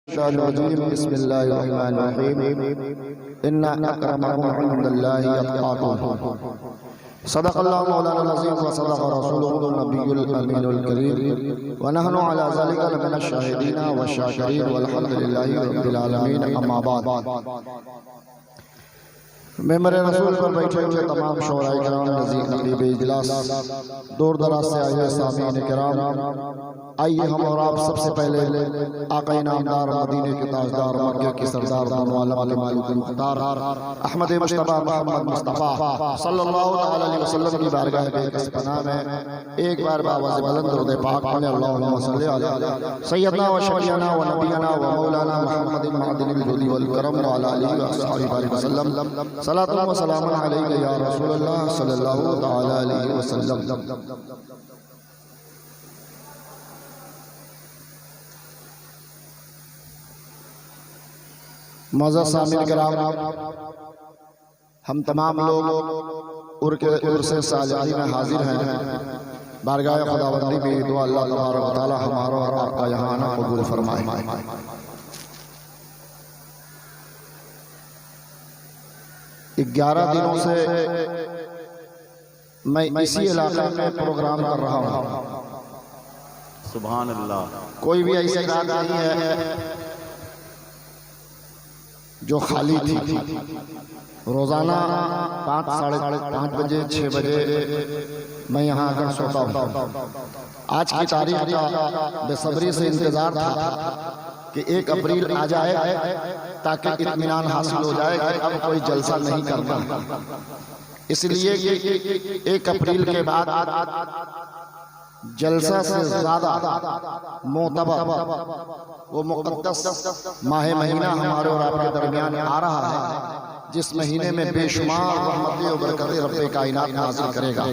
बिस्मिल्लाहिर्रहमानिर्रहीम इन्ना अक्रमकुम इंदल्लाहि अत्क़ाकुम सदक़ल्लाहु मौलाना अज़ीम व सदक़ रसूलुहुन नबियुल अमीनुल करीम व नहनु अला ज़ालिका लमिनश शाहिदीन व शाकिरीन वल्हम्दुलिल्लाहि रब्बिल आलमीन अम्मा बाद। मेंबरे रसूल पर बैठे हुए तमाम शोराए किराम, नज़ीर इजलास, दूर दराज से आए सामीन किराम, आइए हम और आप सबसे पहले आका नामदार, मदीने के ताजदार, मक्के के सरदार, मुख्तार अहमद मुश्तबा मोहम्मद मुस्तफ़ा सल्लल्लाहु अलैहि वसल्लम की बारगाह बेकसपना में एक बार बावाज़ बुलंद दुरूद पाक पढ़ें। अल्लाहुम्मा सल्ली अला सय्यदना व शफीअना व नबीना व मौलाना मुहम्मदिन मअदिनिल जुदी वल करम व अला आलिहि व अस्हाबिहि वसल्लम। सलातु व सलामुन अलैका या रसूलल्लाह सल्लल्लाहु तआला अलैहि वसल्लम। मौजूद सामीन किराम, हम तमाम लोग उर्स सालगी में हाजिर हैं। बारगाह खुदावंदी में दुआ अल्लाह तबारक व तआला हमारा और आपका यहाँ आना कबूल फरमाए। 11 दिनों से मैं इसी इलाके में प्रोग्राम कर रहा हूँ। सुभान अल्लाह। कोई भी ऐसी रात नहीं है जो खाली थी। रोजाना 5, साढ़े 5 बजे, 6 बजे मैं यहाँ आकर सोता हूँ। आज की तारीख का बेसब्री से इंतजार था कि 1 अप्रैल आ जाए ताकि इत्मीनान हासिल हो जाए कि अब कोई जलसा नहीं करना। इसलिए 1 अप्रैल के बाद जलसा से ज्यादा मोतबर वो मुक़द्दस माह महीना हमारे और आपके दरमियान आ रहा है, जिस महीने में बेशुमार रहमतें और बरकतें रब्बे कायनात नाज़िल करेगा।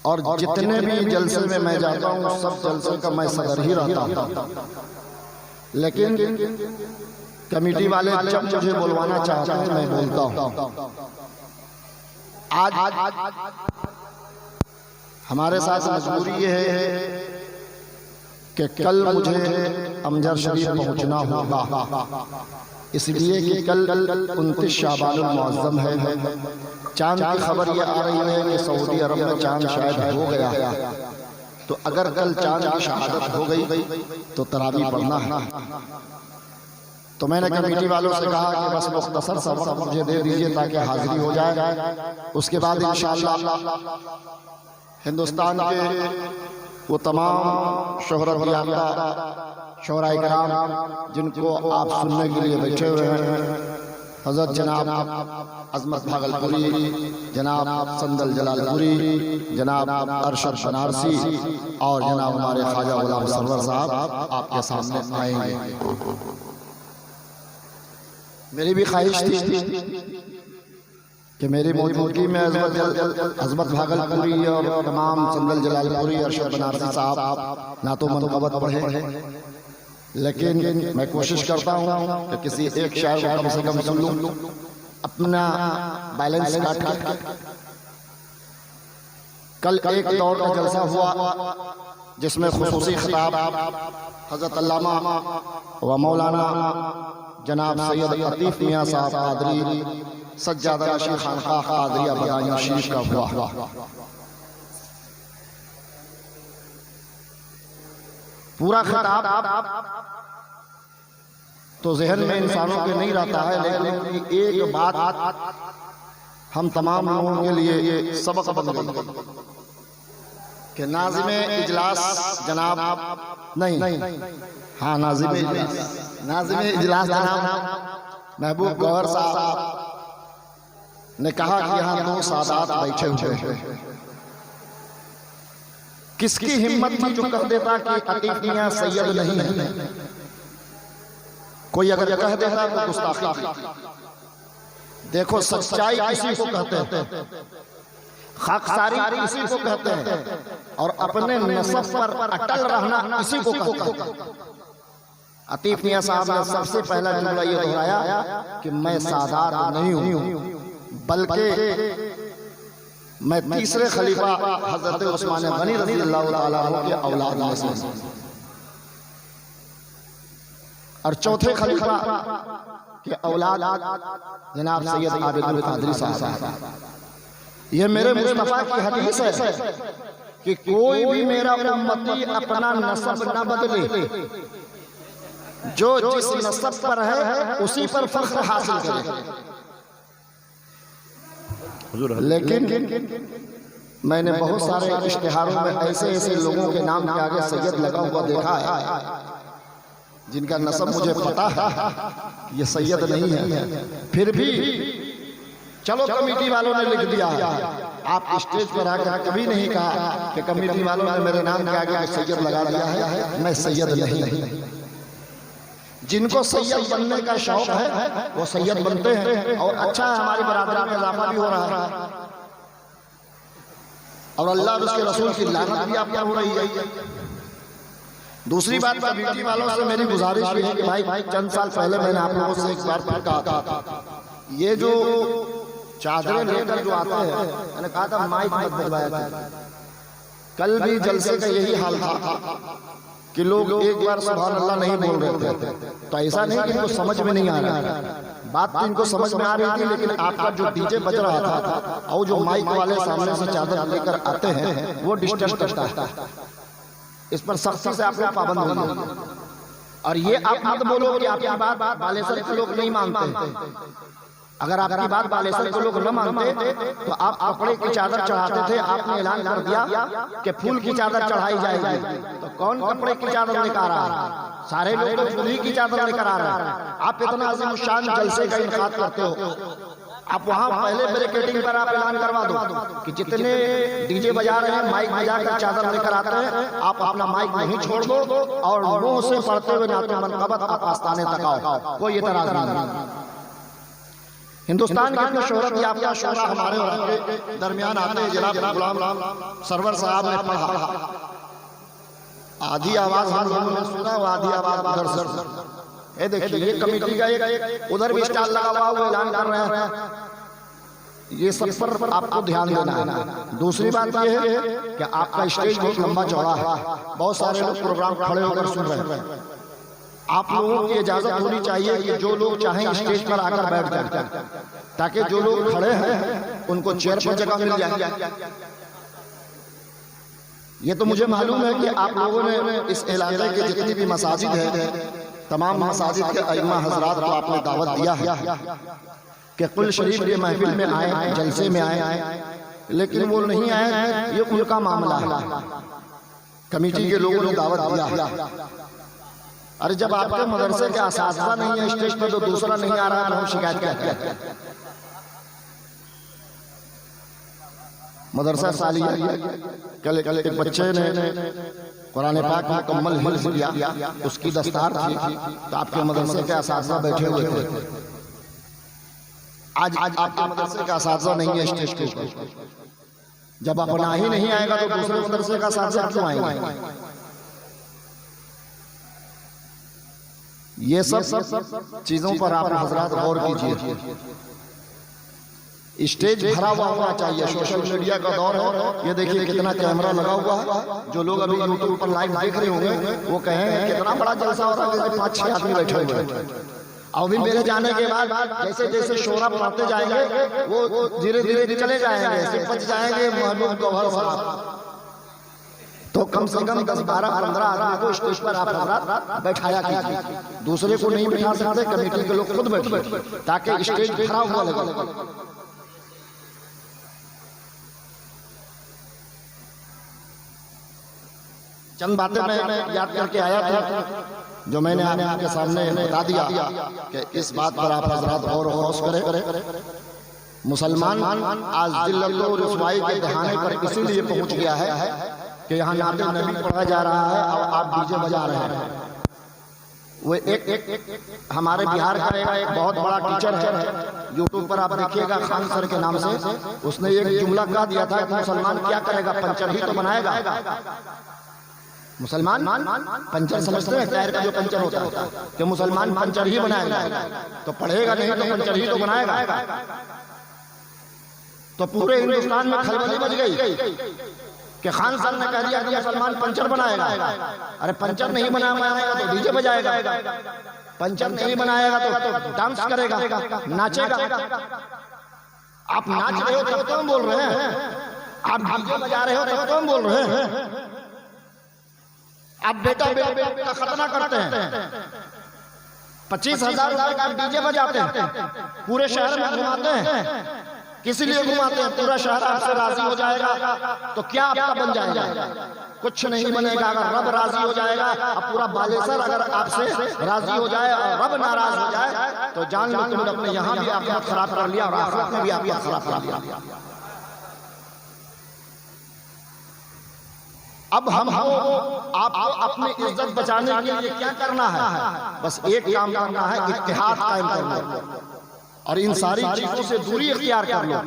और जितने भी जलसे में मैं जाता हूँ, सब जलसे का मैं सदर ही रहता हूँ। लेकिन कमेटी वाले जब मुझे बुलवाना चाहते हैं मैं बोलता हूँ। आज हमारे साथ मजबूरी ये है कि कल मुझे अमजर शरीफ पहुंचना होगा, इसलिए कि कल 29 शाबानुल मुअज़्ज़म है। चांद की खबर ये आ रही है कि सऊदी अरब में चांद शायद हो गया है। तो अगर कल चांद की शहादत हो गई तो तरावी पढ़ना है। तो मैंने कमेटी वालों से कहा कि बस मुख्तसर सा वक्त मुझे दे दीजिए ताकि हाजिरी हो जाए। उसके बाद इंशाअल्लाह हिंदुस्तान के वो तमाम शोहरत याफ्ता शोहराए किराम जिनको आप सुनने के लिए बैठे हुए हैं, हजरत जनाब अजमत भागलपुरी, जनाब संदल जलालपुरी, जनाब अरशद बनारसी और जनाब हमारे ख्वाजा गुलाम सरवर साहब आपके सामने आएंगे। मेरी भी ख्वाहिश थी कि मेरी मौजूदगी में अज़मत भागलपुरी और तमाम संदल जलालपुरी, अरशद बनारसी साहब ना तो मनक़बत पढ़े, लेकिन मैं कोशिश करता हूँ कि किसी एक शायर को कम से कम सुन लूँ, अपना बैलेंस काट के। कल एक दौर का जलसा हुआ जिसमें खुसूसी खिताब हज़रत अल्लामा व मौलाना जनाब सैयद अतीफ मियाँ साहब कादरी सज्जादा नशीं खानकाह कादरिया बदायूं शरीफ का हुआ। पूरा खिताब तो ज़हन में इंसानों के नहीं रहता है, लेकिन एक बात हम तमाम लोगों के लिए सबक बन गई कि नाज़िम इजलास जनाब नहीं, हाँ नाज़िम इजलास जनाब महबूब गौहर साहब ने कहा कि यहाँ 2 सादात बैठे हुए हैं। किसकी हिम्मत थी जो कह देता कि अतीफ मियां सैयद नहीं है? कोई अगर कह देता तो गुस्ताखी थी। देखो सच्चाई इसी को कहते हैं, खाकसारी इसी को कहते हैं, और अपने नसब पर अटल रहना इसी को कहते हैं। अतीफ मियां साहब ने सबसे पहला जुमला ये दोहराया कि मैं सादात नहीं हूं, बल्कि मैं तीसरे खलीफा हजरत उस्मान गनी रज़ी अल्लाह तआला अन्हु के औलाद में से। और चौथे खलीफा के औलाद जनाब सैयद आबिदुल कादरी साहब। ये मेरे मुस्तफा की हदीस है कि कोई भी मेरा उम्मती अपना नस्ब न बदले, जो जिस नस्ब पर है उसी पर फख्र हासिल करे। लेकिन मैंने बहुत सारे इश्तिहारों में ऐसे ऐसे लोगों के नाम के आगे सैयद लगा हुआ देखा है जिनका नस्ब मुझे पता है ये सैयद नहीं है, फिर भी चलो कमेटी वालों ने लिख दिया है। आप स्टेज पर आकर कभी नहीं कहा कि कमेटी वालों ने मेरे नाम के आगे सैयद लगा दिया है, मैं सैयद नहीं। जिनको सैयद बनने का शौक है वो सैयद बनते हैं, और अच्छा है हमारी बरादरी में इजाफा भी हो रहा है, और अल्लाह और उसके रसूल की लानत भी आप पर हो रही है। दूसरी बात, कमेटी वालों से मेरी गुजारिश भी है कि भाई चंद साल पहले मैंने आप लोगों से एक बार फिर कहा था, ये जो चादरें लेकर जो आते हैं, मैंने कहा था माइक मत बजवाया था। कल भी जलसे का यही हाल था कि लोग एक बार सुभान अल्लाह नहीं बोल रहे थे, तो ऐसा नहीं कि इनको समझ में नहीं आ रहा, बात तो इनको समझ में आ रही थी, लेकिन आपका जो डीजे बज रहा था और जो माइक वाले सामने से चादर लेकर आते हैं वो डिस्टर्ब करता है। इस पर सख्ती से आप लोग पाबंद होंगे, और ये आप मत बोलो कि आपकी बात बालेसर के लोग नहीं मानते। अगर आपकी बात बालेसर के लोग न मानते तो आप कपड़े की चादर चढ़ाते थे, आपने ऐलान कर दिया कि फूल की चादर चढ़ाई जाएगी, तो कौन कपड़े की चादर लेकर आ रहा है? सारे लोग तो फूल की चादर लेकर आ रहे हैं। आप इतना अजीम शान जलसे का इनकार करते हो, आप वहां पहले बैरिकेडिंग पर आप ऐलान करवा दो कि जितने डीजे बजा रहे हैं माइक बजा कर चादर लेकर आते हैं, आप अपना माइक नहीं छोड़ दो और मुंह से पढ़ते हुए नाते मनकबत आप आस्ताने तक आओ, कोई एतराज नहीं। हिंदुस्तान के अपने शोहरत याफ्ता शोरा हमारे और आपके दरमियान आते हैं। जनाब गुलाम सरवर साहब ने पढ़ा, आधी आवाज हम लोगों ने सुना, आधी आवाज उधर से। ये देखिए ये कमेटी का एक उधर भी स्टाल लगा हुआ ऐलान कर रहे हैं, ये सब पर आपको ध्यान देना है। दूसरी बात ये है कि आपका स्टेज बहुत लंबा चौड़ा है, बहुत सारे लोग प्रोग्राम खड़े होकर सुन रहे हैं। आप लोगों की इजाजत होनी चाहिए कि जो लोग चाहें स्टेज पर आकर बैठ जाए, ताकि जो लोग खड़े हैं उनको चेयर पर जगह मिल जाए। ये तो मुझे मालूम है कि आप लोगों ने इस इलाके के जितनी भी मसाजिद है, तमाम मसाजिद के अइम्मा हजरात को आपने दावत दिया है कि कुल शरीफ के महफिल में आए, जलसे में आए, लेकिन वो नहीं आए, ये उनका मामला है। कमेटी के लोगों ने दावत दिया। अरे जब आपके मदरसे के असातिज़ा नहीं है स्टेज पर, तो दूसरा नहीं आ रहा है, हम शिकायत क्या है? मदरसा सालिया कल एक बच्चे ने कुरान पाक मुकम्मल हिफ्ज़ किया, उसकी दस्तार थी, तो आपके मदरसे के असातिज़ा बैठे हुए थे। आज आपके मदरसे का असातिज़ा नहीं है स्टेज पर, जब अपना ही नहीं आएगा तो दूसरे मदरसे का असातिज़ा क्यों आएगा? ये सब चीजों पर आप हजरात गौर कीजिए। स्टेज भरा हुआ होना चाहिए। सोशल मीडिया का दौर है, ये देखिए कितना कैमरा लगा हुआ है। जो लोग अभी यूट्यूब पर लाइव देख रहे होंगे वो कहें कितना बड़ा जलसा हो रहा है, 5-6 आदमी बैठे हुए हैं। अभी मेरे जाने के बाद जैसे जैसे शोरा बढ़ते जाएंगे वो धीरे धीरे चले जाएंगे, बच जाएंगे महबूब गौहर। तो कम से कम 10-12-15 आदमी को स्टेज पर आप हजरात बैठाया कीजिए। दूसरे को नहीं बैठा सकते, कमेटी के लोग खुद बैठे ताकि स्टेज भरा हुआ लगे। चंद बातें मैं याद करके आया था जो मैंने आपके सामने बता दिया कि इस बात पर आप हजरात गौर व गौस करें। मुसलमान आज जिल्लत और रुसवाई के दहाने पर इसीलिए पहुंच गया है कि यहाँ नाते नबी पढ़ा जा रहा है और आप डीजे बजा रहे हैं। वो एक हमारे बिहार का एक बहुत बड़ा टीचर है, यूट्यूब पर आप देखिएगा, खान सर के नाम से, उसने एक जुमला कह दिया था कि मुसलमान क्या करेगा, पंचर ही तो बनाएगा। मुसलमान पंचर समझते हैं, टायर का जो पंचर होता है, कि मुसलमान पंचर ही बनाएगा, तो पढ़ेगा नहीं तो पंचर ही तो बनाएगा। तो पूरे हिंदुस्तान में खलबली मच गई। कि खान साहब ने कह दिया कि मुसलमान पंचर बनाएगा। अरे पंचर नहीं बनाएगा तो डीजे बजाएगा, पंचर नहीं बनाएगा तो डांस करेगा, नाचेगा। आप नाच रहे हो तब तो हम बोल रहे हैं, आप डीजे बजा रहे हो तब तो हम बोल रहे हैं। आप बेटा का खतना करते हैं, 25,000 रुपए का डीजे बजाते हैं, पूरे शहर में घुमाते हैं। किस लिए घुमाते हैं? पूरा शहर आपसे राजी हो जाएगा तो क्या आपका बन जाएगा? कुछ नहीं बनेगा। अगर रब राजी हो जाएगा, अब पूरा बालेसर अगर आपसे राजी हो जाए और रब नाराज हो जाए तो जान लो तुमने अपने यहाँ भी आपका खराब कर लिया और आखिरत में भी आपका खराब कर लिया। अब हमको आपको अपनी इज्जत बचाने के लिए क्या करना है? बस एक काम करना है, इत्तेहाद कायम करना और इन सारी चीजों से दूरी इख्तियार कर लो।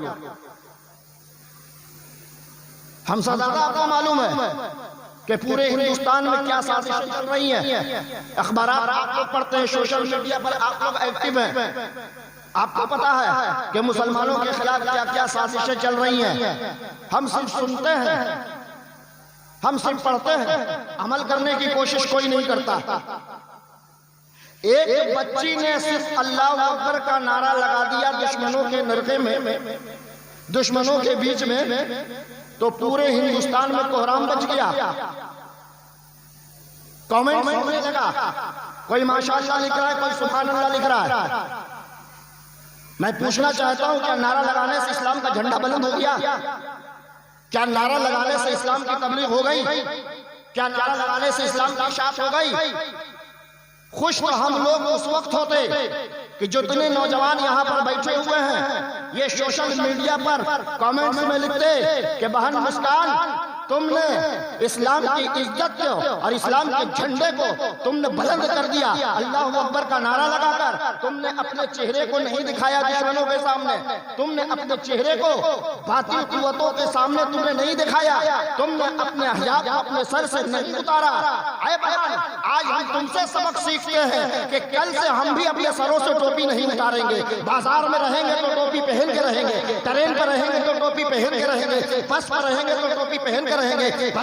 हम सदादा आपको मालूम है कि पूरे हिंदुस्तान में क्या साजिशें चल रही हैं। अखबारात आप लोग पढ़ते हैं, सोशल मीडिया पर आप लोग एक्टिव हैं। आपको पता है कि मुसलमानों के खिलाफ क्या क्या साजिशें चल रही हैं। हम सिर्फ सुनते हैं, हम सिर्फ पढ़ते हैं, अमल करने की कोशिश कोई नहीं करता। एक बच्ची ने सिर्फ अल्लाह अकबर का नारा लगा दिया दुश्मनों के नरके में, दुश्मनों के बीच में, तो पूरे हिंदुस्तान में कोहराम बच गया। कमेंट होने लगा, कोई माशाअल्लाह लिख रहा है, कोई सुभान अल्लाह लिख रहा है। मैं पूछना चाहता हूं, क्या नारा लगाने से इस्लाम का झंडा बुलंद हो गया? क्या नारा लगाने से इस्लाम की तबलीग हो गई? क्या नारा लगाने से इस्लाम की इशाअत हो गई? खुश तो हम लोग उस वक्त होते कि जितने नौजवान यहाँ पर बैठे हुए हैं ये सोशल मीडिया पर कमेंट्स में लिखते कि बहन मुस्कान, तुमने इस्लाम की इज्जत को और इस्लाम के झंडे को तुमने बुलंद कर दिया। अल्लाह अकबर का नारा लगाकर तुमने अपने चेहरे को नहीं दिखाया दुश्मनों के सामने, तुमने अपने चेहरे को बातिल कुव्वतों के सामने तुमने नहीं दिखाया, तुमने अपने हिजाब को अपने सर से नहीं उतारा। ऐ बहन, आज हम तुमसे सबक सीखते हैं कि कल से हम भी अपने सरों से टोपी नहीं उतारेंगे। बाजार में रहेंगे तो टोपी पहन के रहेंगे, ट्रेन पर रहेंगे तो टोपी पहन के रहेंगे, बस पर रहेंगे तो टोपी पहन के रहेंगे,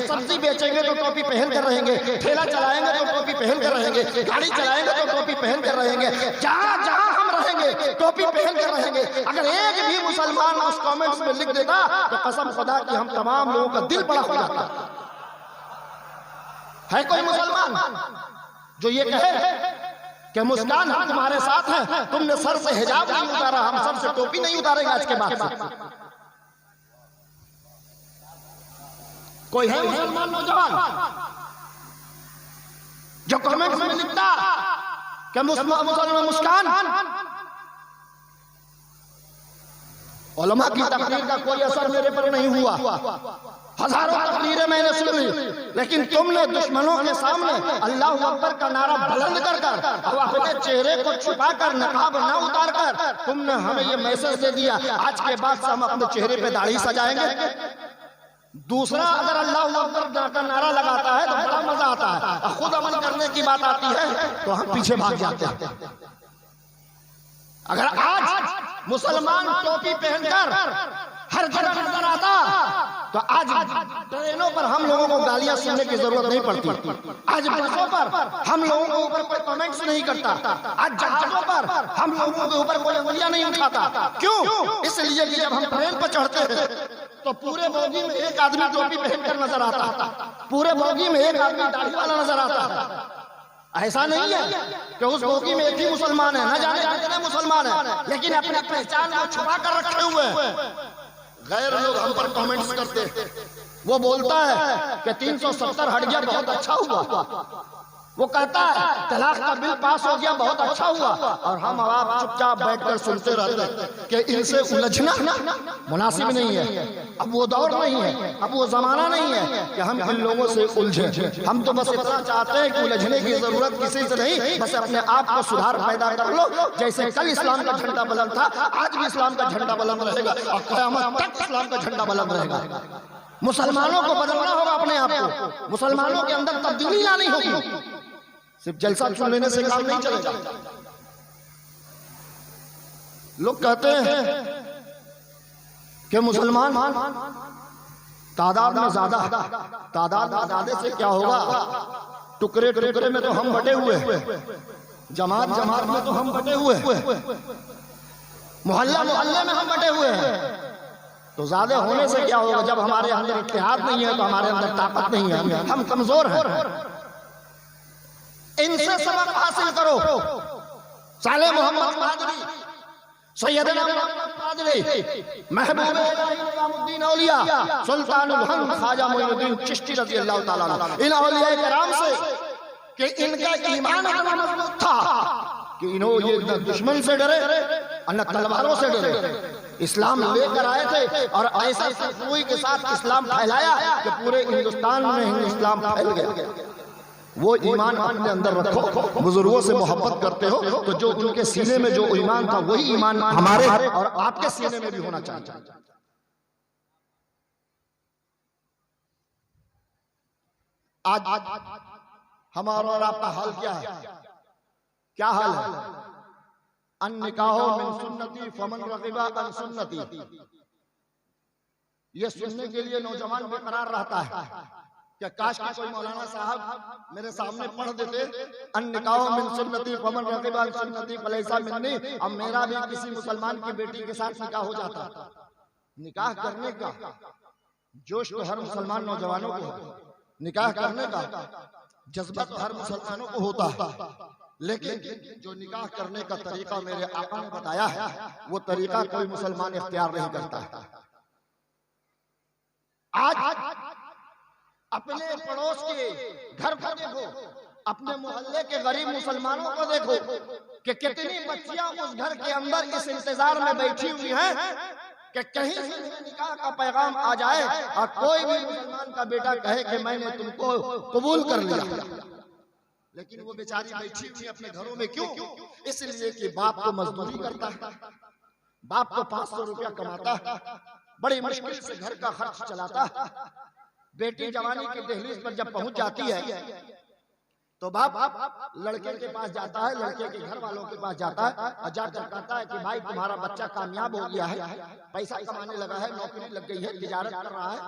सब्जी बेचेंगे तो टोपी पहन कर रहेंगे, ठेला चलाएंगे तो टोपी पहन कर रहेंगे, गाड़ी चलाएंगे तो टोपी पहन कर रहेंगे। जहां जहां हम रहेंगे टोपी पहन कर रहेंगे। अगर एक भी मुसलमान उस कमेंट्स में लिख देता तो कसम खुदा कि हम तमाम लोगों का दिल बड़ा हो जाता। है कोई मुसलमान जो ये कहे कि मुस्कान हम तुम्हारे साथ हैं, तुमने सर से हिजाब नहीं उतारा, हम सर से टोपी नहीं उतारेंगे आज के बाद से? कोई है मुसलमान नौजवान जो कमेंट्स में लिखता कि मुसलमान मुस्कान? उलमा की तकरीर का कोई असर मेरे पर नहीं हुआ, हजारों तकरीरें मैंने सुनी, लेकिन तुमने दुश्मनों के सामने अल्लाह अकबर का नारा बुलंद कर और अपने चेहरे को छुपाकर नकाब न उतार कर तुमने हमें ये मैसेज दे दिया आज के बाद से हम अपने चेहरे पे दाढ़ी सजाएंगे। दूसरा अगर अल्लाह अकबर का नारा लगाता है तो बड़ा मजा आता है, खुद अमल करने की बात आती है तो हम पीछे भाग जाते हैं। अगर आज मुसलमान टोपी पहनकर हर जगह नजर आता तो आज ट्रेनों पर हम लोगों को गालियां सुनने की जरूरत नहीं पड़ती, आज बसों पर हम लोगों के ऊपर कोई कमेंट्स नहीं करता, आज जहाजों पर हम लोगों के ऊपर कोई उंगलियां नहीं उठाता। क्यों? इसलिए कि जब हम ट्रेन पर चढ़ते हैं तो पूरे बोगी में एक आदमी टोपी पहनकर नजर आता, पूरे बोगी में एक आदमी दाढ़ी वाला नजर आता। ऐसा नहीं है कि उस बोगी में एक ही मुसलमान है, न जाने कितने मुसलमान है, लेकिन अपनी पहचान को छुपा कर रखे हुए हैं। गैर लोग हम पर कमेंट्स करते, वो बोलता है कि 370 हट गया, बहुत अच्छा हुआ। वो कहता है तलाक का बिल पास हो गया, बहुत अच्छा हुआ। और हम आप चुपचाप बैठकर सुनते रहते कि इनसे उलझना मुनासिब नहीं है, अब वो दौर नहीं है, अब वो जमाना नहीं है कि हम इन लोगों से उलझे। हम तो बस इतना चाहते हैं कि उलझने की जरूरत किसी से नहीं, बस अपने आप को सुधार पैदा कर लो। जैसे कल इस्लाम का झंडा बुलंद था, आज भी इस्लाम का झंडा बुलंद रहेगा और क़यामत तक इस्लाम का झंडा बुलंद रहेगा। मुसलमानों को बदलना होगा, अपने आप को मुसलमानों के अंदर तब्दीली लानी होगी। सिर्फ जलसा सुन लेने से काम नहीं चलेगा। लोग कहते हैं कि मुसलमान तादाद में ज्यादा, तादाद में ज्यादा से क्या होगा, टुकड़े टुकड़े में तो हम बटे हुए, जमात जमात में तो हम बटे हुए, मोहल्ला मोहल्ले में हम बटे हुए हैं। तो ज्यादा होने से क्या होगा, जब हमारे अंदर इत्तेहाद नहीं है तो हमारे अंदर ताकत नहीं है, हम कमजोर हैं। इनसे सबक हासिल करो। साले मोहम्मद कादरी, सैयदना मोहम्मद कादरी, महबूब इमामुद्दीन औलिया, सुल्तानुल हक ख्वाजा मोइनुद्दीन चिश्ती रज़ी अल्लाह ताला अन्हु, इन औलिया कराम से कि इनका ईमान इतना मजबूत था कि इन्होंने ये न दुश्मन से डरे और न तलवारों से डरे, इस्लाम लेकर आए थे और ऐसा खुशबू के साथ इस्लाम फैलाया कि पूरे हिंदुस्तान में इस्लाम फैल गया। वो ईमान अपने अंदर रखो। बुजुर्गों से मोहब्बत करते हो तो जो उनके सीने में जो ईमान था वही ईमान हमारे और आपके सीने में भी होना चाहिए। आज हमारा और आपका हाल क्या है? क्या हाल है? अन निकाहो मिन सुन्नती फमन रगिबा अन सुन्नती। ये सुनने के लिए नौजवान बेकरार रहता है कि काश कि कोई मौलाना साहब मेरे सामने पढ़ देते, अन निकाहो मिन सुन्नती फमन रगिबा अन सुन्नती फलैसा मिन्नी। अब मेरा भी किसी मुसलमान की बेटी के साथ निकाह हो जाता। निकाह करने का जोश तो हर मुसलमान नौजवानों को, निकाह करने का जज्बा तो हर मुसलमानों को होता है, लेकिन जो निकाह करने का तरीका मेरे आका ने बताया है वो तरीका कोई मुसलमान इख्तियार नहीं करता है। आज अपने पड़ोस के घर को देखो, अपने मोहल्ले के गरीब मुसलमानों को देखो कि कितनी बच्चियां उस घर के अंदर इस इंतजार में बैठी हुई हैं कि कहीं से निकाह का पैगाम आ जाए और कोई भी मुसलमान का बेटा कहे कि मैंने तुमको कबूल कर लिया। लेकिन वो बेचारी बैठी हुई अपने घरों में क्यों? इसलिए कि बाप को मजदूरी करता है, बाप को 500 रुपया कमाता है, बड़ी मुश्किल से घर का खर्च चलाता है। बेटी जवानी की दहलीज पर जब पहुंच जाती है तो बाप लड़के के पास जाता है, लड़के के घर वालों के पास जाता है और जाकर कहता है कि भाई तुम्हारा बच्चा कामयाब हो गया है, पैसा कमाने लगा है, नौकरी लग गई है, तिजारत कर रहा है,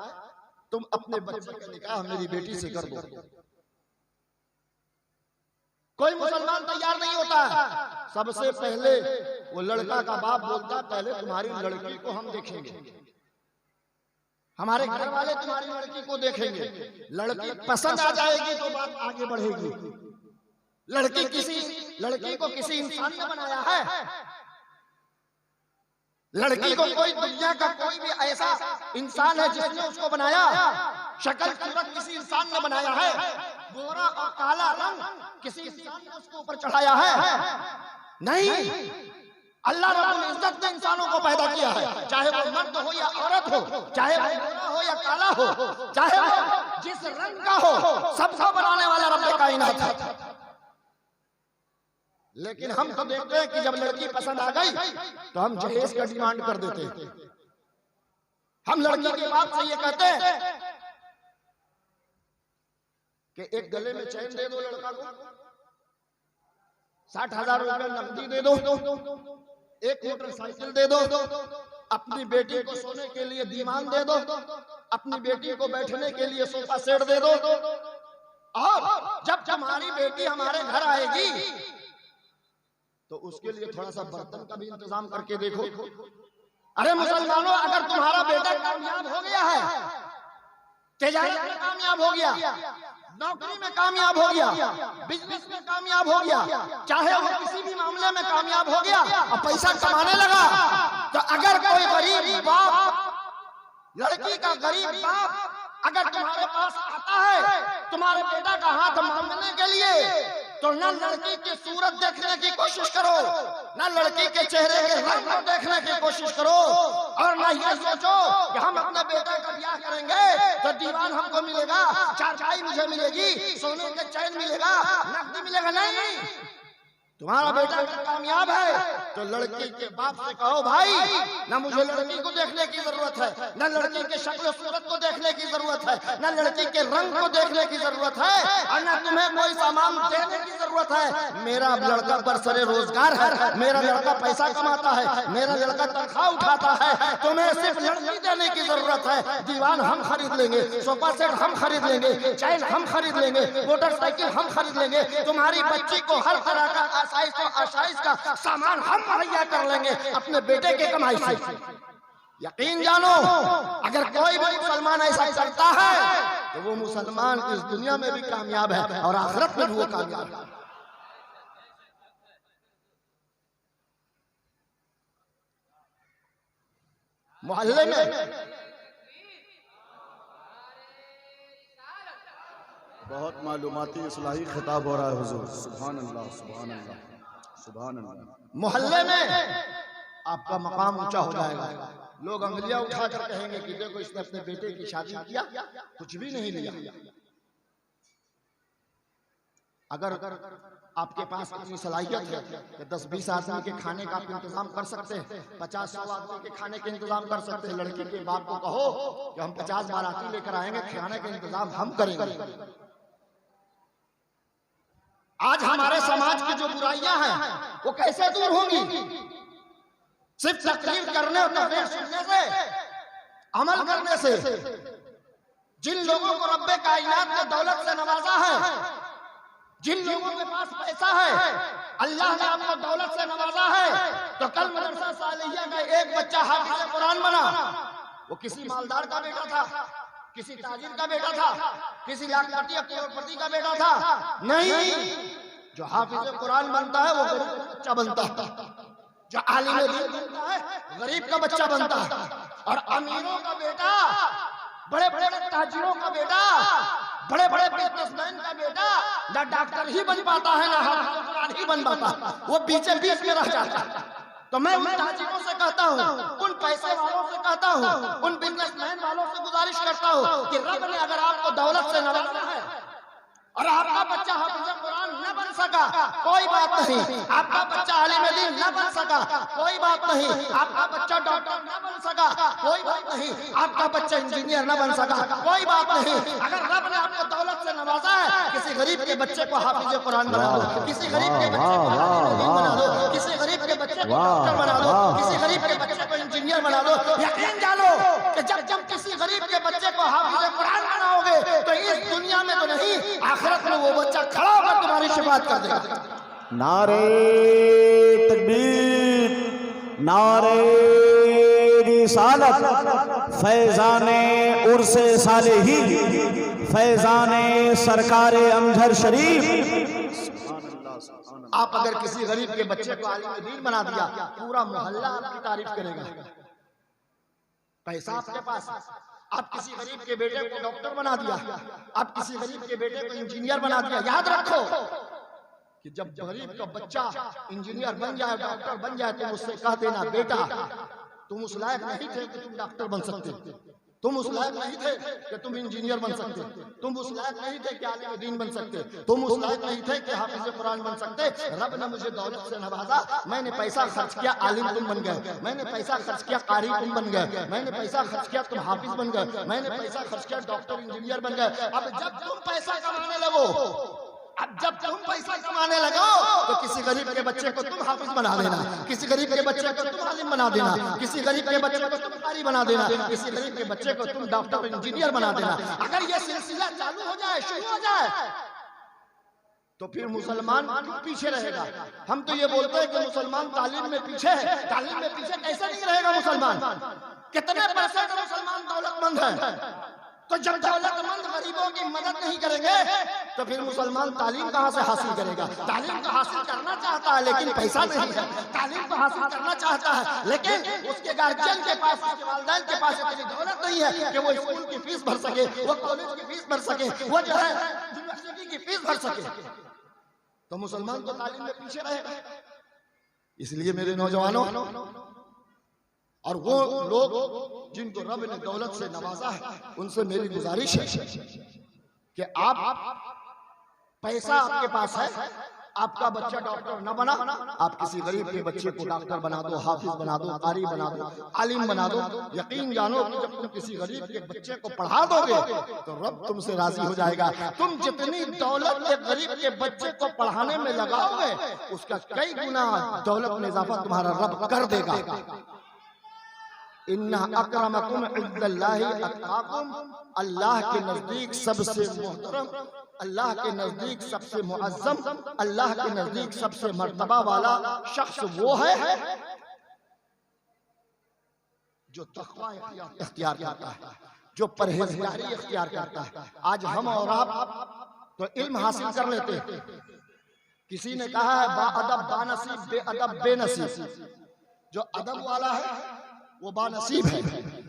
तुम अपने बच्चे का निकाह मेरी बेटी से कर दो। कोई मुसलमान तैयार नहीं होता है। सबसे पहले वो लड़का का बाप बोलता है पहले तुम्हारी लड़की को हम देखेंगे, हमारे घर वाले तुम्हारी लड़की को देखेंगे, लड़की पसंद आ जाएगी तो बात आगे बढ़ेगी। लड़की को किसी इंसान ने बनाया है? लड़की को कोई दुनिया का कोई भी ऐसा इंसान है जिसने उसको बनाया? शक्ल सूरत किसी इंसान ने बनाया है? गोरा और काला रंग किसी इंसान ने उसके ऊपर चढ़ाया है? नहीं, अल्लाह रब्बुल इज्जत ने इंसानों को पैदा किया है, चाहे वो मर्द हो या औरत हो, चाहे वो गोरा हो या काला हो, चाहे वो जिस रंग का हो, सबको बनाने वाला रब्बे कायनात है। लेकिन हम तो देखते हैं कि जब लड़की पसंद आ गई तो हम जहेज का डिमांड कर देते हैं। हम लड़की के बाप से ये कहते हैं कि एक गले में चैन दे दो लड़का को, 60,000 रुपए नकदी दे दो, एक मोटरसाइकिल दे दो, अपनी बेटी को सोने के लिए दीवान दे दो, अपनी बेटी को बैठने के लिए सोफा सेट दे दो, और जब तुम्हारी बेटी हमारे घर आएगी तो उसके लिए थोड़ा सा बर्तन का भी इंतजाम करके देखो। अरे मुसलमानों, अगर तुम्हारा बेटा कामयाब हो गया है, तिजारत में कामयाब हो गया, नौकरी में कामयाब हो गया, बिजनेस में कामयाब हो गया, चाहे वो किसी भी मामले में कामयाब हो गया और पैसा कमाने लगा, तो अगर कोई गरीब बाप, लड़की का गरीब बाप अगर तुम्हारे पास आता है तुम्हारे बेटा का हाथ मांगने के लिए, तो न लड़की की सूरत देखने की कोशिश करो, न लड़की के चेहरे के रंग को देखने की कोशिश करो, और न ये सोचो कि हम अपने बेटे का ब्याह करेंगे तो दीवान हमको मिलेगा, चारपाई मुझे मिलेगी, सोने के चैन मिलेगा, नकदी मिलेगा। नहीं, तुम्हारा बेटा अगर कामयाब है तो लड़की के बाप से कहो भाई ना मुझे लड़की को देखने की जरूरत है, न लड़की के शक्ल सूरत को देखने की जरूरत है, न लड़की के रंग को देखने की जरूरत है, और न तुम्हें कोई सामान देने की जरूरत जरूरत है? मेरा लड़का बरसरे रोजगार है, मेरा लड़का पैसा कमाता है, मेरा लड़का तनख्वाह उठाता है, तुम्हें सिर्फ लड़की देने की जरूरत है। दीवान हम खरीद लेंगे, सोफा सेट हम खरीद लेंगे, चैन हम खरीद लेंगे, मोटरसाइकिल हम खरीद लेंगे, तुम्हारी बच्ची को हर तरह का आसाइश का सामान हम मुहैया कर लेंगे अपने बेटे के कमाई से। यकीन जानो, अगर कोई भी मुसलमान ऐसा करता है तो वो मुसलमान इस दुनिया में भी कामयाब है और आखिरत में भी वो कामयाब है। मोहल्ले में बहुत मालूमाती इस्लाही खिताब हो रहा है हुजूर। सुभान अल्लाह, सुभान अल्लाह, सुभान अल्लाह। मोहल्ले में आपका मकाम ऊंचा हो जाएगा। लोग अंगलियां उठाकर कहेंगे कि देखो इसने अपने बेटे की शादी किया, कुछ भी नहीं लिया। अगर आपके पास इतनी सलाहियत है कि 10-20 आदमी के खाने का आप इंतजाम कर सकते हैं, 50-100 आदमी के खाने के इंतजाम कर सकते हैं, लड़की के बाप को कहो कि हम 50 बाराती लेकर आएंगे, खाने का इंतजाम हम करेंगे। आज हमारे समाज की जो बुराइयां हैं वो कैसे दूर होंगी? सिर्फ तकरीर करने और तकरीर सुनने से, अमल करने से। जिन लोगों को रब्बे कायनात ने दौलत से नवाजा है, जिन लोगों के पास पैसा है, अल्लाह ने आपको दौलत से नवाजा है, तो कल मदरसा सालिया का एक बच्चा हाफिज़ कुरान बना। वो किसी मालदार का बेटा था, किसी ताजिर का बेटा था, किसी लाखपति या करोड़पति का बेटा था? नहीं, जो हाफिज़ कुरान बनता है वो गरीब का बच्चा बनता है, जो आलिम दीन बनता है गरीब का बच्चा बनता है। और अमीरों का बेटा, बड़े बड़े ताजिरों का बेटा, बड़े बड़े बिजनेसमैन का बेटा ना डॉक्टर ही बन पाता है, ना हाफिज़ कुरान ही बन पाता, वो बीच में रह जाता है। तो मैं उन ताजिरों से कहता हूँ, उन पैसे वालों से कहता हूँ, उन बिजनेसमैन वालों से गुजारिश करता हूँ कि रब ने अगर आपको दौलत से नवाजा है और आपका बच्चा हाफिज़ कुरान न बन सका, कोई बात नहीं। आपका बच्चा आलिम दीन न बन सका, कोई बात नहीं। आपका बच्चा डॉक्टर न बन सका, कोई बात नहीं। आपका बच्चा इंजीनियर न बन सका, कोई बात नहीं। अगर रब ने आपको दौलत से नवाजा है, किसी गरीब के बच्चे को हाफिज़ कुरान बना दो, किसी गरीब के बच्चे को आलिम दीन बना दो, किसी गरीब के बच्चे को डॉक्टर बना दो, किसी गरीब के बच्चे को इंजीनियर बना दो। यकीन जानो कि जब किसी गरीब के बच्चे को हाफिज़ कुरान बनाओगे तो इस दुनिया में तो नहीं, आखिरत में वो बच्चा खड़ा होकर तुम्हारी शिफात कर देगा। नारे तकबीर, नारे रिसालत, फैज़ाने उर्से सालेही, फैज़ाने सरकारे अमजहर शरीफ। आप अगर किसी गरीब के बच्चे को आलिम दीन बना दिया, पूरा मोहल्ला आपकी तारीफ करेगा। पैसा आपके पास, आप किसी गरीब के बेटे को डॉक्टर बना दिया, आप किसी गरीब के बेटे को इंजीनियर बना दिया। याद रखो कि जब गरीब का बच्चा इंजीनियर बन जाए, डॉक्टर बन जाए, तो उससे कह देना, बेटा तुम उस लायक नहीं थे कि तुम डॉक्टर बन सकते, तुम उस लायक नहीं थे कि तुम इंजीनियर बन सकते, तुम उस लायक नहीं थे कि आलिम दीन बन सकते, तुम उस लायक नहीं थे कि हाफिज़ कुरान बन सकते। रब ने मुझे दौलत से नवाजा, मैंने पैसा खर्च किया, आलिम तुम बन गए, मैंने पैसा खर्च किया, कारी तुम बन गए, मैंने पैसा खर्च किया, तुम हाफिज बन गए, मैंने पैसा खर्च किया, डॉक्टर इंजीनियर बन गए। अब जब तुम पैसा कमाने लगो, अब जब तुम पैसा कमाने लगो तो किसी गरीब के बच्चे को तुम हाफिज बना देना, किसी गरीब के बच्चे को तुम आलिम बना देना, किसी गरीब के बच्चे को तुम कारी बना देना, किसी गरीब के बच्चे को तुम डॉक्टर इंजीनियर बना देना। अगर ये सिलसिला चालू हो जाए, शुरू हो जाए, तो फिर मुसलमान पीछे रहेगा। हम तो ये बोलते हैं कि मुसलमान तालीम में पीछे है, तालीम में पीछे कैसे नहीं रहेगा मुसलमान? कितने % मुसलमान दौलतमंद है, तो जब दौलतमंद गरीबों की मदद नहीं करेंगे तो फिर मुसलमान तालीम कहाँ से हासिल करेगा? तालीम तो हासिल करना चाहता है लेकिन पैसा नहीं है, तालीम तो हासिल करना चाहता है लेकिन उसके गार्जियन के पास, उसके वालिदैन के पास इतनी दौलत नहीं है कि वो स्कूल की फीस भर सके, वो कॉलेज की फीस भर सके, वो जो है यूनिवर्सिटी की फीस भर सके, तो मुसलमान तो तालीम में पीछे रहेगा। इसलिए मेरे नौजवानों और वो लोग जिनको रब ने दौलत से नवाजा है, उनसे मेरी गुजारिश है कि आप पैसा आपके पास है, आपका बच्चा डॉक्टर न बना, आप किसी गरीब के बच्चे को डॉक्टर बना दो, हाफिज बना दो, कारी बना दो, आलिम बना दो। यकीन जानो कि जब तुम किसी गरीब के बच्चे को पढ़ा दोगे तो रब तुमसे राजी हो जाएगा। तुम जितनी दौलत एक गरीब के बच्चे को पढ़ाने में लगाओगे उसका कई गुना दौलत में इजाफा तुम्हारा रब कर देगा। इन्ना अक्रमकुम इंदल्लाहि अत्काकुम, अल्लाह के नजदीक सबसे मोहतरम, अल्लाह के नजदीक सबसे मुअज्जम, अल्लाह के नजदीक सबसे मर्तबा वाला शख्स वो है जो तक़वा इख्तियार करता है, जो परहेज़गारी इख्तियार करता है। आज हम और आप तो इल्म हासिल कर लेते हैं। किसी ने कहा है बाअदब बानसीब, बेअदब बेनसीब। जो अदब वाला है वो बानसीब है,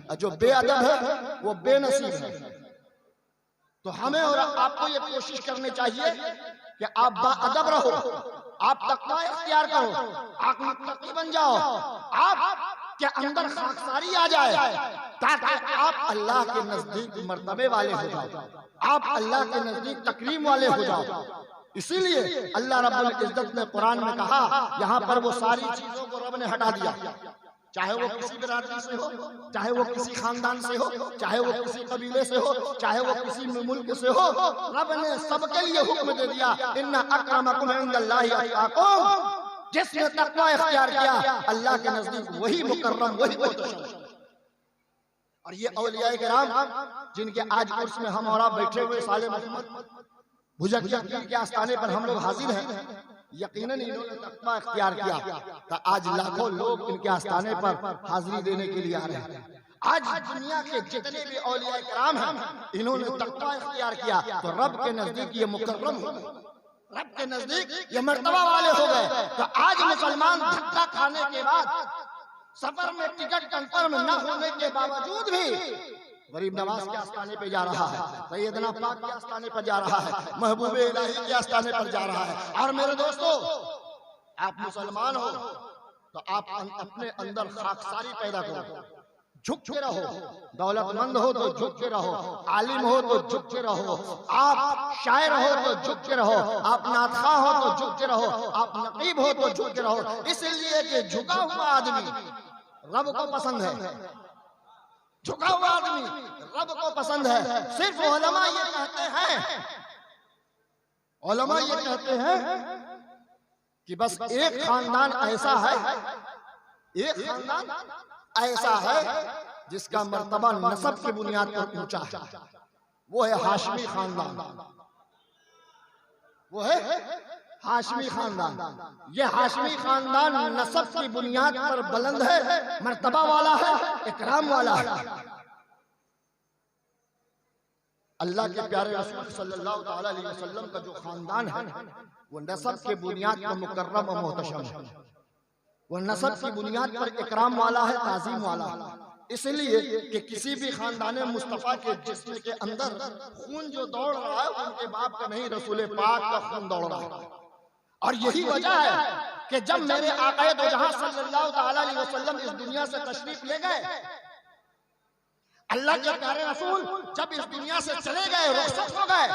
और जो बेअदब है वो बेनसीब है। तो हमें और आपको ये कोशिश करनी चाहिए कि आप बाअदब रहो, आप तक़वा इख्तियार करो, आप मुत्तकी बन जाओ, आप के अंदर खाकसारी आ जाए, ताकि आप अल्लाह के नजदीक मर्तबे वाले हो जाओ, आप अल्लाह के नजदीक तकरीम वाले हो जाओ। इसीलिए अल्लाह रब्बुल इज्जत ने कुरान में कहा, यहाँ पर वो सारी चीजों को रब ने हटा दिया, चाहे वो किसी बिरादरी से हो, चाहे वो किसी खानदान से हो, चाहे वो किसी कबीले से हो, चाहे वो किसी मुल्क से हो, रब ने सबके लिए हुक्म दे दिया, इन्ना अक्रमकुम इंदल्लाहि अत्काकुम। जिसने तक़वा इख्तियार किया अल्लाह के नजदीक वही मुकर्रम, वही मुतशर्रफ। और ये औलिया किराम जिनके आज उर्स में हम और आप बैठे हुए साले मोहम्मद भुजकिया पीर के आस्थाने पर हम लोग हाजिर हैं, यकीनन इन्होंने तक़वा इख्तियार किया तो आज लाखों लोग इनके आस्थाने पर हाजिरी देने के लिए आ रहे हैं। आज दुनिया के जितने भी औलिया किराम हैं इन्होंने तक़वा इख्तियार किया तो रब के नजदीक ये मुकर्रम हो गए, रब के नजदीक ये मर्तबा वाले हो गए। तो आज मुसलमान धक्का खाने के बाद, सफर में टिकट कंफर्म न होने के बावजूद भी गरीब नवाज के आस्थाने पे जा रहा है, सैयदना पाक के आस्थाने पर जा रहा है, महबूब इलाही के आस्थाने पर जा रहा है। और मेरे दोस्तों, आप मुसलमान हो तो आप अपने अंदर खाकसारी पैदा करो, झुक के रहो, दौलतमंद हो तो झुक के रहो, आलिम हो तो झुक के रहो, आप शायर हो तो झुक के रहो, आप नातखा हो तो झुक के रहो, आप नकीब हो तो झुक के रहो। इसलिए कि झुका हुआ आदमी रब को पसंद है, झुका हुआ आदमी रब को पसंद है। सिर्फ उलमा ये कहते हैं, उलमा ये कहते हैं कि बस एक खानदान ऐसा है, एक खानदान ऐसा है जिसका मर्तबा नसब की बुनियाद पर ऊंचा है, वो है हाशमी खानदान, वो है हाशमी खानदान। ये हाशमी खानदान नसब की बुनियाद पर बुलंद है, मर्तबा वाला है, इकराम वाला है। अल्लाह के प्यारे रसूल सल्लल्लाहु अलैहि वसल्लम का जो खानदान है वो नसब के बुनियाद पर मुकर्रम और मोहतशम है, वो नसब की बुनियाद पर इकराम वाला है, ताज़ीम वाला है। इसलिए कि किसी भी खानदान मुस्तफ़ा के जिस्म के अंदर खून जो दौड़ रहा है उनके बाप का नहीं, रसूल पाक का खून दौड़ रहा है। और यही वजह है कि जब मेरे आक़ाए दो जहां सल्लल्लाहु अलैहि वसल्लम इस दुनिया से तशरीफ ले गए, अल्लाह के प्यारे रसूल जब इस दुनिया से चले गए, रुखसत हो गए,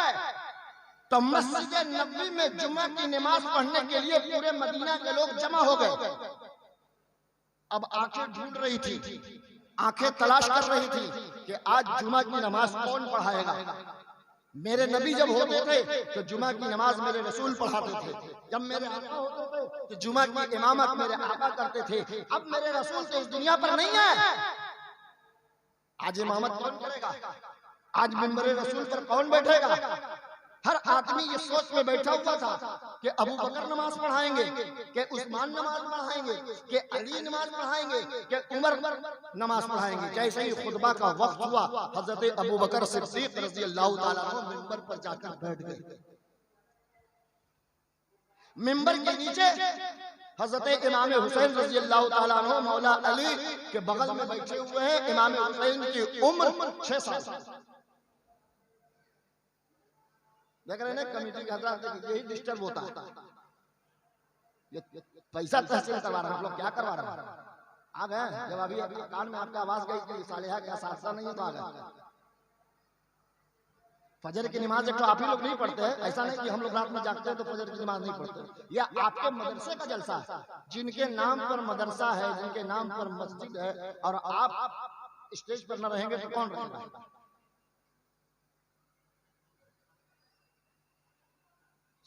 तो मस्जिद नबवी में जुम्मा की नमाज पढ़ने के लिए पूरे मदीना के लोग जमा हो गए। अब आंखें ढूंढ रही थी, आंखें तलाश कर रही थी कि आज जुम्मा की नमाज कौन पढ़ाएगा। मेरे नबी जब होते थे तो जुम्मा की नमाज मेरे रसूल पढ़ाते थे, जब मेरे आका होते थे तो जुम्मा की इमामत मेरे आका करते थे। अब मेरे रसूल तो इस दुनिया पर नहीं है, आज इमामत कौन करेगा, आज मिंबर रसूल पर कौन बैठेगा। हर आदमी ये सोच में बैठा हुआ था कि अबू बकर नमाज पढ़ाएंगे, कि उस्मान नमाज पढ़ाएंगे, कि अली नमाज पढ़ाएंगे, कि उमर नमाज पढ़ाएंगे। जैसे ही खुतबा का वक्त हुआ, हजरत अबू बकर सिद्दीक रज़ियल्लाहु ताला अन्हु मिंबर पर जाकर बैठ गए। मिंबर के नीचे हजरत इमाम हुसैन रज़ियल्लाहु ताला अन्हु मौला अली के बगल में बैठे हुए हैं। इमाम हुसैन की उम्र 6 साल। देख रहे हैं कमेटी के हजरात, यही डिस्टर्ब होता है, ये पैसा तहसील करवा रहे हैं, आप लोग क्या करवा रहे हैं। आ गए जब अभी कान में आपकी आवाज गई कि सालिहा का सासा नहीं तो आ गए। फजर की नमाज एक तो आप ही लोग नहीं पढ़ते हैं, ऐसा नहीं कि हम लोग रात में जागते हैं तो फजर की नमाज नहीं पढ़ते। या आपके मदरसे का जलसा है, जिनके नाम पर मदरसा है, जिनके नाम पर मस्जिद है, और आप स्टेज पर न रहेंगे तो कौन रहेगा?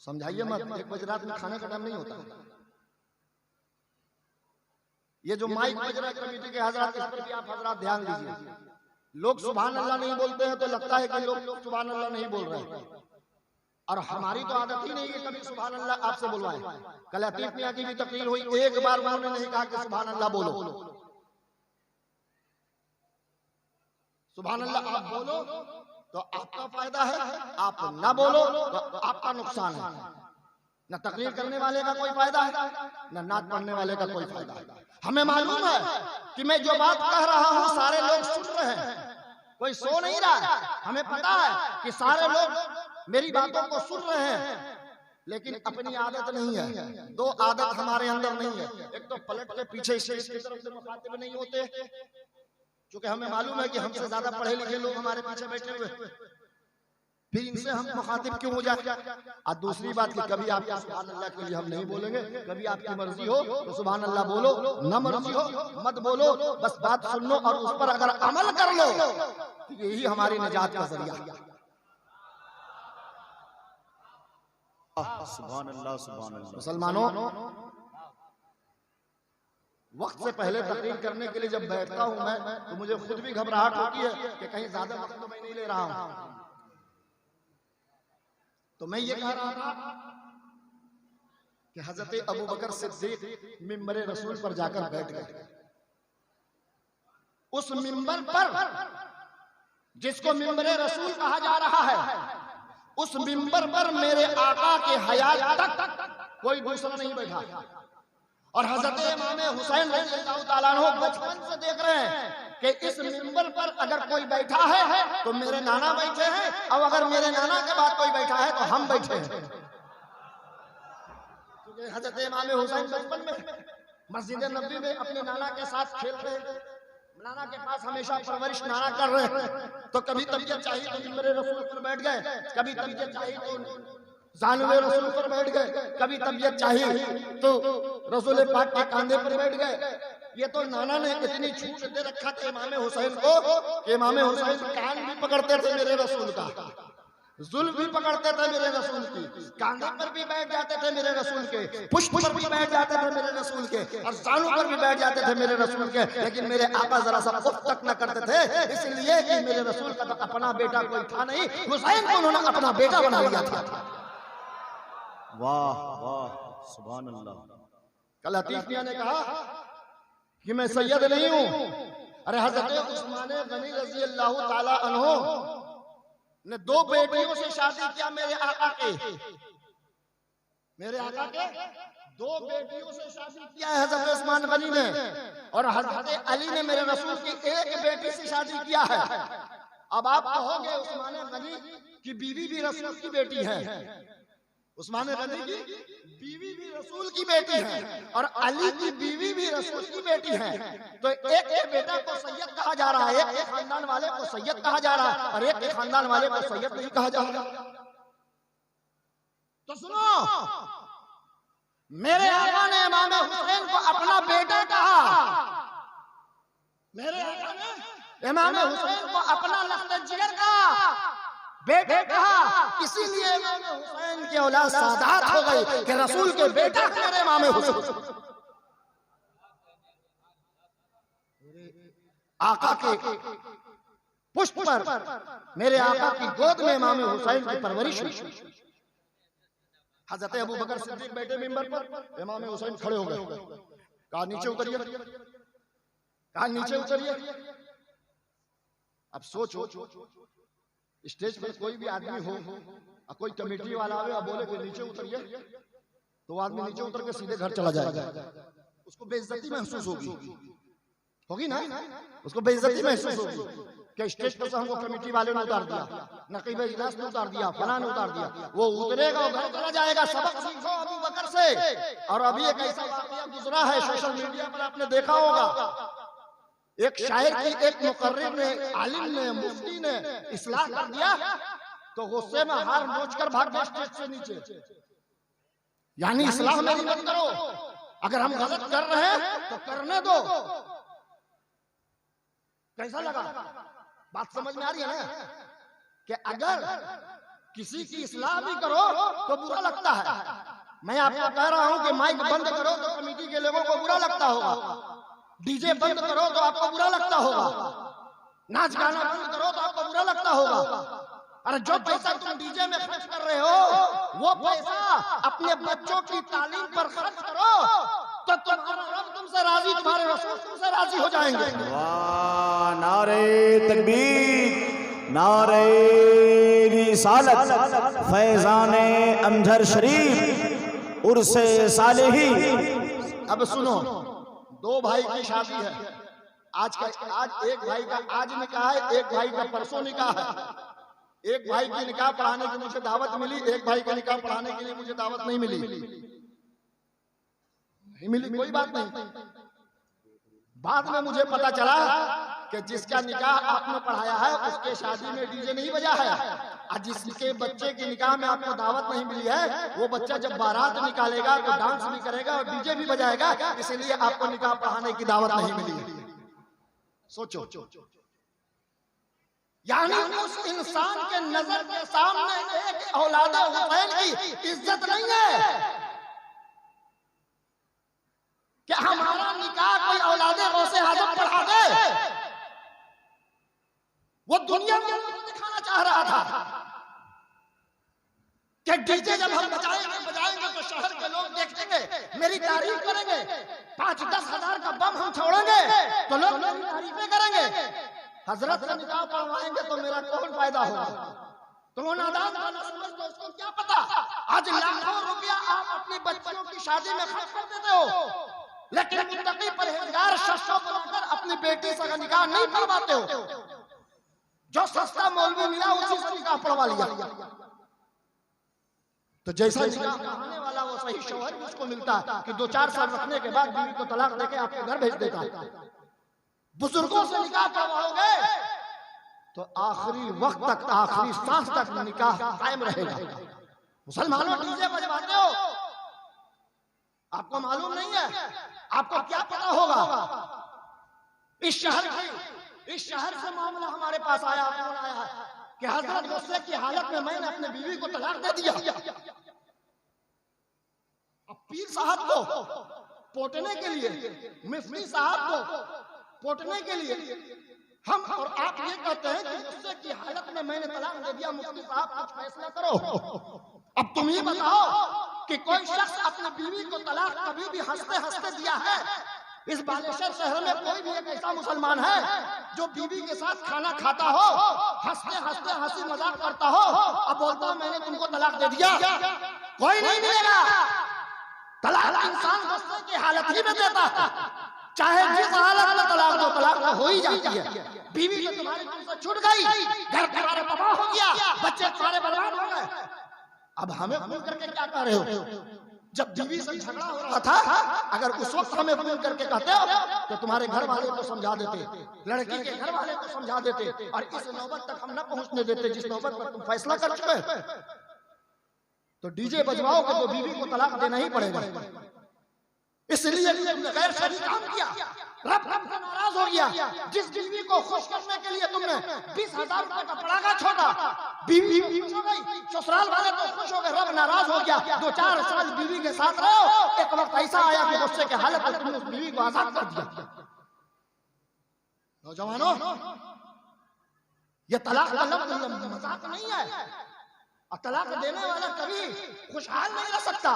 समझाइए मत, 1 बजे रात में खाने का टाइम नहीं होता। ये जो माइक बज रहा है कमेटी के हजरात, इस पर भी आप हजरात ध्यान दीजिए। लोग सुभान अल्लाह नहीं बोलते हैं तो लगता है कि लोग सुभान अल्लाह नहीं बोल रहे हैं, और हमारी तो आदत ही नहीं है कभी सुभान अल्लाह आपसे बुलवाए। कल अतीफ मियां की भी तकरीर हुई, एक बार उन्होंने नहीं कहा कि सुभान अल्लाह बोलो। सुभान अल्लाह आप बोलो तो आपका फायदा है, आप ना बोलो तो आपका नुकसान है। न तकरीर करने वाले का कोई फायदा है, न नात पढ़ने वाले का कोई फायदा है। हमें मालूम है कि मैं जो बात कह रहा हूं सारे लोग सुन रहे हैं, कोई सो नहीं रहा है। हमें पता है कि सारे लोग मेरी बातों को सुन रहे हैं, लेकिन अपनी आदत नहीं है। 2 आदत हमारे अंदर नहीं है। एक तो पलट के पीछे स्टेज की तरफ से मुखातिब नहीं होते, क्योंकि हमें मालूम है कि हमसे ज्यादा पढ़े लिखे लोग हमारे पीछे बैठे हुए, फिर इनसे हम मुखातिब क्यों हो जाए। और दूसरी बात कि कभी आप सुभान अल्लाह के लिए हम नहीं बोलेंगे, कभी आपकी मर्जी हो तो सुभान अल्लाह बोलो, न मर्जी हो मत बोलो, बस बात सुन लो और उस पर अगर अमल कर लो तो यही हमारी निजात का जरिया है। सुभान अल्लाह, सुभान अल्लाह। मुसलमानों, वक्त से पहले तकरीर करने के लिए जब बैठता हूं मैं तो मुझे खुद भी घबराहट होती है कि कहीं ज्यादा वक्त तो मैं नहीं ले रहा हूं। तो मैं ये कह रहा था कि हजरत अबू बकर सिद्दीक मिंबर रसूल पर जाकर बैठ गए। उस मिंबर पर जिसको मिंबर रसूल कहा जा रहा है, उस मिंबर पर मेरे आका के हयात तक कोई दूसरा नहीं बैठा। और हजरत इमाम हुसैन रज़ियल्लाहु ताला अन्हु बचपन से देख रहे हैं कि इस मिंबर पर अगर कोई बैठा है तो मेरे नाना बैठे हैं, और अगर मेरे नाना के बाद कोई बैठा है तो हम बैठे हैं। क्योंकि हजरत इमाम हुसैन बचपन में मस्जिद नबी में अपने नाना के साथ खेल रहे हैं, नाना के पास हमेशा परवरिश नाना कर रहे हैं। तो कभी तबीयत चाहिए तो मिंबर रसूल पर बैठ गए, कभी तबीयत चाहिए तो जानवे रसूल पर बैठ गए, कभी तबीयत चाहिए तो रसूल पाक के कांधे पर बैठ गए। ये तो नाना ने इतनी छूट दे रखा था इमाम हुसैन को कि इमाम हुसैन कान भी पकड़ते थे मेरे रसूल का, जुल्फ भी पकड़ते थे मेरे रसूल की, कांधे पर भी बैठ जाते थे मेरे रसूल के, पुष्प पर भी बैठ जाते थे मेरे रसूल के, और जानू पर भी बैठ जाते थे मेरे रसूल के। लेकिन मेरे आका जरा सा उफ तक न करते थे, इसलिए कि मेरे रसूल का तो अपना बेटा कोई था नहीं, हुसैन को उन्होंने अपना बेटा बना लिया था। वाह वाह, सुभान अल्लाह। कल लतीफ मियां ने कहा कि मैं सैयद नहीं हूं। अरे हजरत उस्मान गनी रज़ी अल्लाह ताला अन्हु ने 2 बेटियों से शादी किया मेरे आका के 2 बेटियों से शादी किया है हजरत उस्मान गनी ने, और हजरत अली ने मेरे रसूल की 1 बेटी से शादी किया है। अब आप कहोगे उस्मान गनी की बीवी भी रसूल की बेटी है, उस्मान गनी की बीवी भी रसूल की बेटी है, और अली की बीवी भी रसूल की बेटी है। तो एक बेटा को सैयद कहा जा रहा है, एक के खानदान वाले को सैयद कहा जा रहा है, और एक के खानदान वाले को सैयद नहीं कहा जा रहा। तो सुनो, मेरे आका ने इमाम हुसैन को अपना बेटा कहा, मेरे आका ने इमाम हुसैन को अपना लख्त जिगर कहा, बेटे कहा। इसीलिए इमाम हुसैन की औलाद सादात हो गई कि रसूल के बेटा मेरे इमाम हुसैन। आका के पुष्प पर मेरे आका की गोद में इमाम हुसैन की परवरिश हुई। हजरत अबू बकर सिद्दीक बैठे मिंबर पर, इमाम हुसैन खड़े हो गए, कहा नीचे उतरिए, कहा नीचे उतरिए। अब सोचो, स्टेज पर कोई भी आदमी हो और कोई कमेटी वाला आवे और बोले कि नीचे उतरिए, तो आदमी नीचे उतर के सीधे घर चला जाएगा। उसको बेइज्जती महसूस होगी ना, उसको बेइज्जती महसूस होगी कि स्टेज पर से हमको कमेटी वाले ने उतार दिया, नकीब इजलास ने उतार दिया, फलां ने उतार दिया। वो उतरेगा और घर चला जाएगा। सबक सीखो अबू बकर से। और अभी एक ऐसा वाकया गुजरा है, सोशल मीडिया पर आपने देखा होगा, एक शायर की एक मुकर्रिर ने, आलिम ने, मुफ्ती ने इस्लाह कर दिया, तो गुस्से में हार नोच कर भाग गए स्टेज से नीचे। यानी इस्लाम में मत करो, अगर हम गलत कर रहे हैं तो करने दो। कैसा लगा? बात समझ में आ रही है ना कि अगर किसी की इस्लाह भी करो तो बुरा लगता है। मैं आपको कह रहा हूं कि माइक बंद करो तो कमेटी के लोगों को बुरा लगता होगा, डीजे बंद करो तो आपको बुरा लगता होगा, नाच गाना बंद करो तो आपको बुरा लगता होगा। अरे जो पैसा तुम डीजे में खर्च कर रहे हो वो पैसा अपने बच्चों की तालीम पर खर्च करो तो तुम्हारा रब तुमसे राजी, तुम्हारे रसूल तुमसे राजी हो जाएंगे। वाह, नारे तकबीर, नारे रिसालत, फैजाने अमजर शरीफ, उर्से सालेही। अब सुनो, दो भाई की शादी है। आज एक भाई का आज निकाह है, एक भाई का परसों निकाह है। एक भाई की निकाह पढ़ाने की मुझे दावत मिली, एक भाई का निकाह पढ़ाने के लिए मुझे दावत नहीं मिली। कोई बात नहीं। बाद में मुझे पता चला कि जिसका निकाह आपने पढ़ाया है उसके शादी में डीजे नहीं बजा है, और जिसके बच्चे की निकाह में आपको दावत नहीं मिली है वो बच्चा जब बारात निकालेगा तो डांस भी करेगा और डीजे भी बजाएगा, इसलिए आपको निकाह पढ़ाने की दावत नहीं मिली है। सोचो, यानी उस इंसान के नजर के सामने एक औलाद हुसैन की इज्जत नहीं है कि हमारा निकाह कोई औलादे गौसे आजम पढ़ा दे। वो दुनिया में दिखाना चाह रहा था कि डीजे जब हम बजाएंगे तो शहर के लोग देखेंगे, मेरी तारीफ करेंगे, 5-10 हजार का बम हम छोड़ेंगे तो लोग मेरी तारीफें करेंगे। हजरत से निकाह पढ़वाएंगे तो मेरा कौन फायदा होगा? तो वो नादान वाला समझ दो, उसको क्या पता। आज लाखों रुपया आप अपनी बच्चियों की शादी में खर्च कर देते हो, लेकिन मुत्तकी परहेजगार शख्सों को लेकर अपनी बेटी से निकाह नहीं पढ़वाते हो। जो सस्ता मौलवी मिला उसी से निकाह पढ़वा लिया। तो जैसा निकाह पढ़ाने वाला वो सही शौहर भी उसको मिलता है कि 2-4 साल रखने के बाद बीवी को तलाक देके आपके घर भेज देता है। बुजुर्गों से निकाह पढ़वाओगे तो आखिरी वक्त तक, आखिरी सांस तक निकाह कायम रहेगा। मुसलमानों डीजे बजवाते हो, आपको मालूम नहीं है, आपको क्या पता होगा। इस शहर से मामला हमारे पास आया है कि हजरत गुस्से की हालत में मैंने अपने बीवी को तलाक दे दिया। अब पीर साहब को पोटने के लिए, मिफ्ती साहब को पोटने के लिए हम और आप ये कहते हैं कि गुस्से की हालत में मैंने तलाक दे दिया, मुफ्ती साहब कुछ फैसला करो। अब तुम ही बताओ कि कोई शख्स अपने बीवी को तलाक कभी भी हंसते हंसते दिया है? इस बालेश्वर शहर में कोई भी एक ऐसा मुसलमान है जो बीवी के साथ खाना खाता हो, हंसते हंसते हंसी मजाक करता हो, अब बोलता हो मैंने तुमको तलाक दे दिया? कोई नहीं मिलेगा। तलाक इंसान गुस्से की हालत ही में देता है, चाहे जिस हालत में तलाक दो, तलाक तो हो ही जाती है। बीवी तो तुम्हारी तुमसे छूट गई, घर तुम्हारे तबाह हो गया, बच्चे तुम्हारे बर्बाद हो गए। अब हमें फोन करके क्या कह रहे हो? जब बीवी से झगड़ा हो रहा था, अगर उस वक्त हमें फोन करके कहते हो तो तुम्हारे घर वाले को समझा देते, लड़की के घर वाले को समझा देते, और इस नौबत तक हम न पहुंचने देते जिस नौबत पर तुम फैसला कर चुके। तो डीजे बजवाओगे तो बीवी को तलाक देना ही पड़ेगा। इसलिए तुमने गैर शरई काम किया, रब से नाराज हो गया। जिस बीवी को खुश करने के लिए तुमने 20,000 रुपए का पड़ाका छोड़ा, बीवी खुश हो गई, ससुराल वाले तो खुश हो गए, रब नाराज हो गया। 2-4 साल बीवी के साथ रहो, एक वक्त ऐसा आया कि गुस्से के हालत में तुमने उस बीवी को आजाद कर दिया। नौजवानों, ये तलाक का लफ्ज़ मजाक नहीं है, और तलाक देने वाला कभी खुशहाल नहीं रह सकता।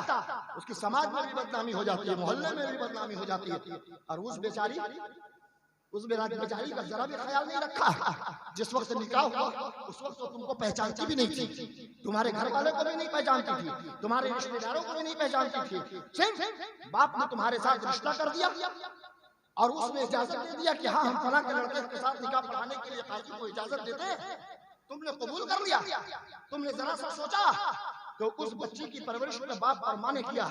उसकी समाज में भी बदनामी हो जाती है, मोहल्ले में भी बदनामी हो जाती है। और उस बेचारी का जरा भी ख्याल नहीं रखा। जिस वक्त निकाह हुआ उस वक्त तो तुमको पहचानती भी नहीं थी, तुम्हारे घर वाले को भी नहीं पहचानती थी, तुम्हारे रिश्तेदारों को भी नहीं पहचानती थी। सिर्फ बाप ने तुम्हारे साथ रिश्ता कर दिया और उसने इजाजत दे दिया कि हाँ हम फलां के लड़के के साथ निकाह पढ़ाने के लिए काजी को इजाजत देते हैं। तुमने कबूल कर लिया। तुमने जरा सा सोचा तो उस बच्ची की परवरिश में बाप और माँ ने किया।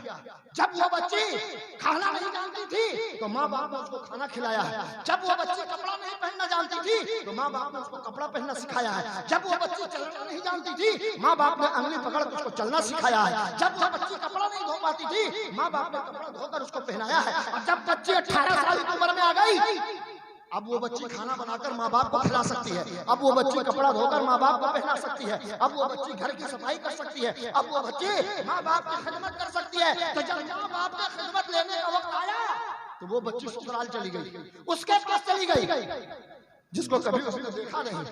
जब वो बच्ची खाना नहीं जानती थी, तो माँ बाप ने उसको खाना खिलाया है। जब वो बच्ची कपड़ा नहीं पहनना जानती थी तो माँ बाप ने उसको कपड़ा पहनना सिखाया है। जब वो बच्ची चलना नहीं जानती थी माँ बाप ने अंगली पकड़ कर उसको चलना सिखाया है। जब वो बच्ची कपड़ा नहीं धो पाती थी माँ बाप ने कपड़ा धोकर उसको पहनाया है। और जब बच्ची 18 साल की उम्र में आ गई अब वो बच्ची खाना बनाकर माँ बाप को खिला सकती है। अब वो बच्ची कपड़ा धोकर माँ बाप को पहना सकती है। अब वो बच्ची घर की सफाई कर सकती है। अब वो बच्ची माँ बाप की खिदमत कर सकती है। तो जब माँ बाप की खिदमत लेने का वक्त आया तो वो बच्ची ससुराल चली गई, उसके पास चली गई जिसको कभी उसने देखा नहीं,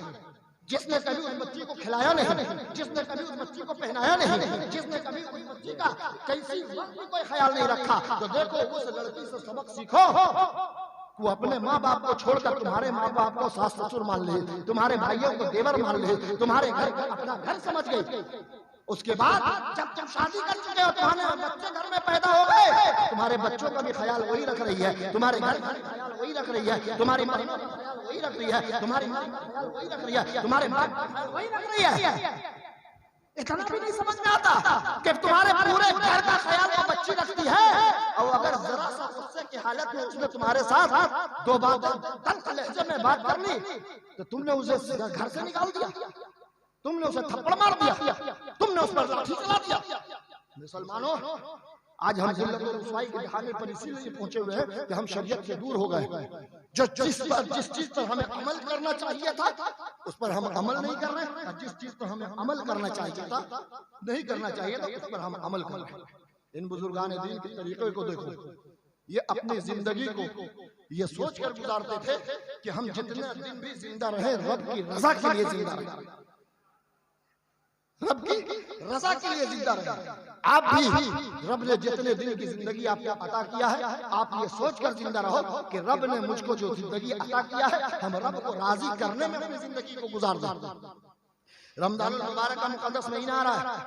जिसने कभी उस बच्ची को खिलाया नहीं, जिसने कभी उस बच्ची को पहनाया नहीं, जिसने कभी उस बच्ची का कैसी कोई ख्याल नहीं रखा। तो देखो उस लड़की से सबक सीखो। वो अपने माँ बाप को छोड़कर तुम्हारे माँ बाप को सास ससुर मान ले, तुम्हारे भाइयों को देवर मान ले, तुम्हारे घर को अपना घर समझ गई। उसके बाद जब तुम शादी कर चुके हो, तुम्हारे बच्चे घर में पैदा हो गए, तुम्हारे बच्चों का भी ख्याल वही रख रही है, तुम्हारे घर का ख्याल वही रख रही है, तुम्हारी माँ का ख्याल वही रख रही है, तुम्हारी माँ का ख्याल वही रख रही है, तुम्हारे माँ का ख्याल वही रख रही है। इतना भी नहीं समझ में आता कि तुम्हारे पूरे घर का ख्याल वो बच्ची रखती है। और अगर जरा सा गुस्से की हालत में उसने तुम्हारे साथ दो बात तल्ख लहजे में बात कर ली तो तुमने उसे घर से निकाल दिया, तुमने उसे थप्पड़ मार दिया, तुमने उस पर लाठी चला दिया। मुसलमानों, आज हम जिल्लत और रुसवाई के बहाने पर इसीलिए पहुंचे हुए हैं कि हम शरीयत से दूर हो गए। जिस चीज पर हमें अमल करना चाहिए था उस पर हम अमल नहीं कर रहे हैं, जिस चीज पर हमें अमल करना चाहिए था नहीं करना चाहिए था उस पर हम अमल कर रहे हैं। इन बुजुर्गान दीन के तरीके को देखो, ये अपनी जिंदगी को ये सोच कर गुजारते थे कि हम जितने दिन भी जिंदा रहे रब की रजा के लिए जिंदा रहे, रब की रजा के लिए जिंदा रहे। आप भी रब ने जितने दिन की जिंदगी आपको अता किया है आप ये सोचकर जिंदा रहो कि रब ने मुझको जो जिंदगी अता किया है हम रब को राजी करने में अपनी जिंदगी को गुजार दें। रमजान मुबारक का मुकद्दस महीना आ रहा है,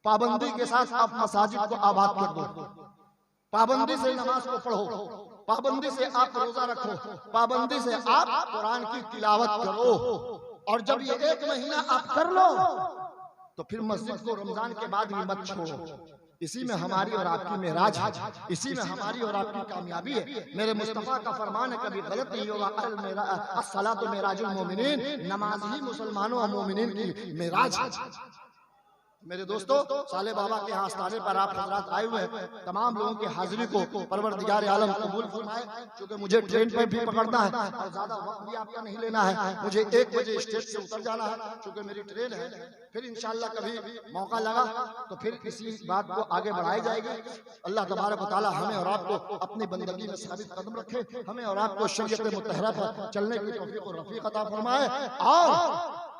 पाबंदी के साथ आप मसाजिद को आबाद कर दो, पाबंदी से नमाज को पढ़ो, पाबंदी से आप रोजा रखो, पाबंदी से आप कुरान की तिलावत करो। और जब ये एक महीना आप कर लो तो फिर मस्जिद को रमजान के बाद भी मत छोड़ो। इसी में हमारी और आपकी मेराज है, इसी में हमारी और आपकी कामयाबी है। मेरे मुस्तफा का फरमान है कभी गलत नहीं होगा, अस्सलातु मेराजुल मोमिनीन, नमाज ही मुसलमानों और मोमिनीन की मेराज है। मेरे दोस्तों, साले बाबा के यहाँ आस्थाने पर आप हजरात आए हुए हैं, तमाम लोगों की हाजिरी को परवरदिगार आलम कबूल फरमाए। क्योंकि मुझे ट्रेन पर भी पकड़ना है और ज्यादा वक्त भी आपका नहीं लेना है, मुझे 1 बजे स्टेशन से उतर जाना है क्योंकि मेरी ट्रेन है। फिर इंशाअल्लाह कभी मौका लगा तो फिर इसी बात को आगे बढ़ाई जाएगी। अल्लाह तबारक व तआला हमें और आपको अपनी बंदगी में साबित कदम रखे, हमें और आपको शरीयत मुतहरा पर चलने की तौफीक और रफीक अता फरमाए और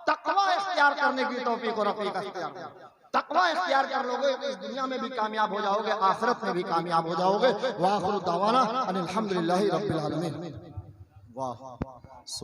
तकवा इख्तियार करने की तौफीक और रफीक अख्तियार करें। तकवा इख्तियार कर लोगे तो इस दुनिया में भी कामयाब हो जाओगे, आखिरत में भी कामयाब हो जाओगे। वाह दावाना अनिल हम्दुलिल्लाहि रब्बिल आलमीन। वाह।